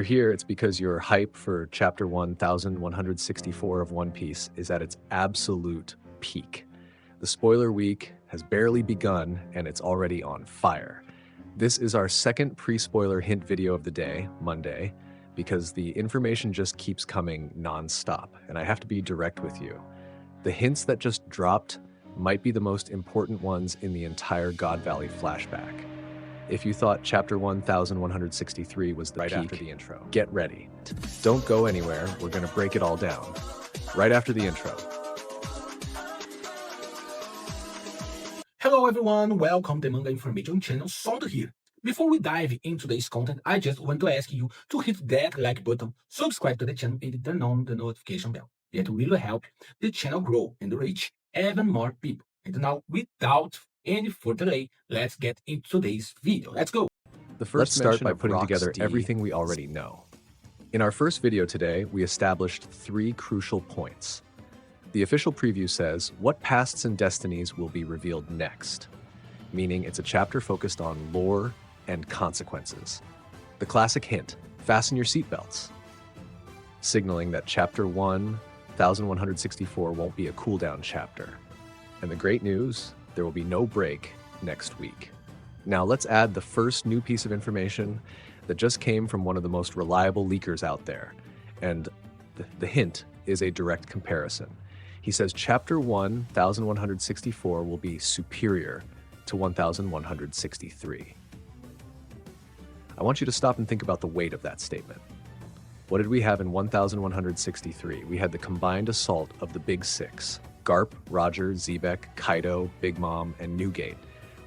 you're here, it's because your hype for chapter 1164 of One Piece is at its absolute peak. The spoiler week has barely begun and it's already on fire. This is our second pre-spoiler hint video of the day, Monday, because the information just keeps coming non-stop, and I have to be direct with you. The hints that just dropped might be the most important ones in the entire God Valley flashback. If you thought chapter 1163 was the right peak, after the intro, get ready. Don't go anywhere, we're gonna break it all down. Right after the intro. Hello everyone, welcome to Manga Information Channel, Sound here. Before we dive into today's content, I just want to ask you to hit that like button, subscribe to the channel and turn on the notification bell. It will help the channel grow and reach even more people. And now, without any further delay, let's get into today's video. Let's go! Let's start by putting together everything we already know. In our first video today, we established 3 crucial points. The official preview says, what pasts and destinies will be revealed next? Meaning it's a chapter focused on lore and consequences. The classic hint, fasten your seatbelts. Signaling that chapter 1164 won't be a cooldown chapter. And the great news, there will be no break next week. Now let's add the first new piece of information that just came from one of the most reliable leakers out there. And the hint is a direct comparison. He says chapter 1164 will be superior to 1163. I want you to stop and think about the weight of that statement. What did we have in 1163? We had the combined assault of the Big Six: Garp, Roger, Xebec, Kaido, Big Mom, and Newgate.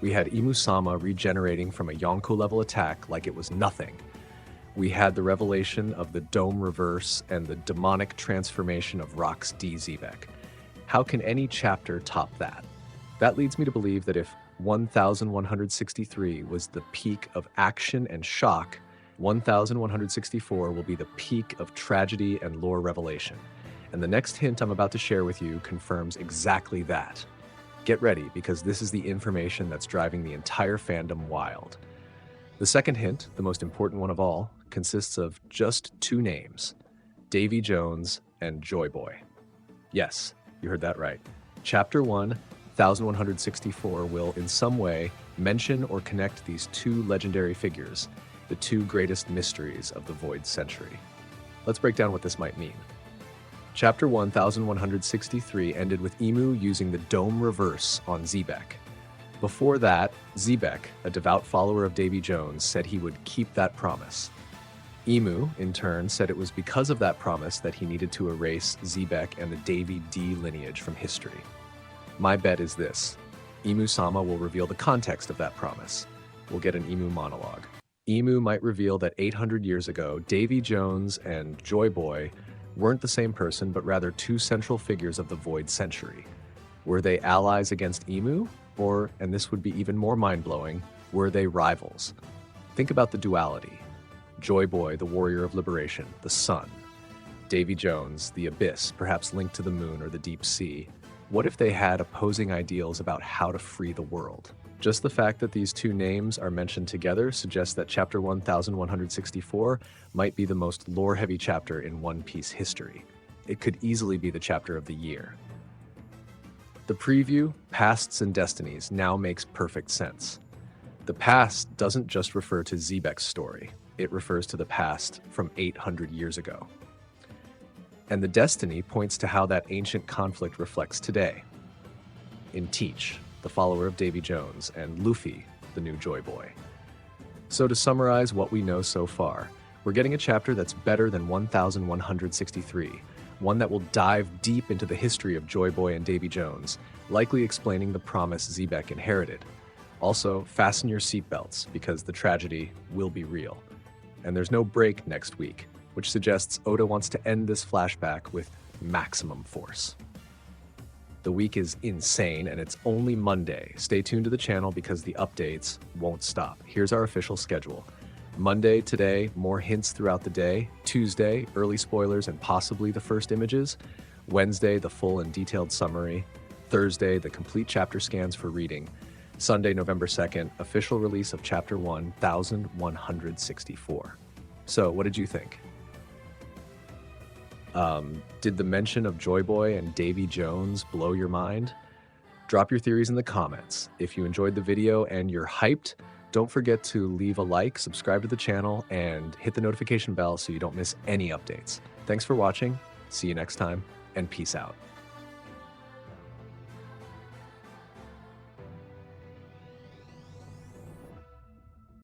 We had Imu-sama regenerating from a Yonko-level attack like it was nothing. We had the revelation of the Dome Reverse and the demonic transformation of Rox D. Xebec. How can any chapter top that? That leads me to believe that if 1163 was the peak of action and shock, 1164 will be the peak of tragedy and lore revelation. And the next hint I'm about to share with you confirms exactly that. Get ready, because this is the information that's driving the entire fandom wild. The second hint, the most important one of all, consists of just 2 names: Davy Jones and Joy Boy. Yes, you heard that right. Chapter 1164 will in some way mention or connect these 2 legendary figures, the 2 greatest mysteries of the Void Century. Let's break down what this might mean. Chapter 1163 ended with Imu using the Dome Reverse on Xebec. Before that, Xebec, a devout follower of Davy Jones, said he would keep that promise. Imu, in turn, said it was because of that promise that he needed to erase Xebec and the Davy D lineage from history. My bet is this: Imu-sama will reveal the context of that promise. We'll get an Imu monologue. Imu might reveal that 800 years ago, Davy Jones and Joy Boy weren't the same person, but rather 2 central figures of the Void Century. Were they allies against Imu? Or, and this would be even more mind-blowing, were they rivals? Think about the duality. Joy Boy, the warrior of liberation, the sun. Davy Jones, the abyss, perhaps linked to the moon or the deep sea. What if they had opposing ideals about how to free the world? Just the fact that these 2 names are mentioned together suggests that chapter 1164 might be the most lore-heavy chapter in One Piece history. It could easily be the chapter of the year. The preview, Pasts and Destinies, now makes perfect sense. The past doesn't just refer to Xebec's story. It refers to the past from 800 years ago. And the destiny points to how that ancient conflict reflects today. In Teach, the follower of Davy Jones, and Luffy, the new Joy Boy. So to summarize what we know so far, we're getting a chapter that's better than 1163, one that will dive deep into the history of Joy Boy and Davy Jones, likely explaining the promise Xebec inherited. Also, fasten your seatbelts, because the tragedy will be real. And there's no break next week, which suggests Oda wants to end this flashback with maximum force. The week is insane, and it's only Monday. Stay tuned to the channel because the updates won't stop. Here's our official schedule. Monday, today, more hints throughout the day. Tuesday, early spoilers and possibly the first images. Wednesday, the full and detailed summary. Thursday, the complete chapter scans for reading. Sunday, November 2nd, official release of Chapter 1164. So, what did you think? Did the mention of Joy Boy and Davy Jones blow your mind? Drop your theories in the comments. If you enjoyed the video and you're hyped, don't forget to leave a like, subscribe to the channel, and hit the notification bell so you don't miss any updates. Thanks for watching, see you next time, and peace out.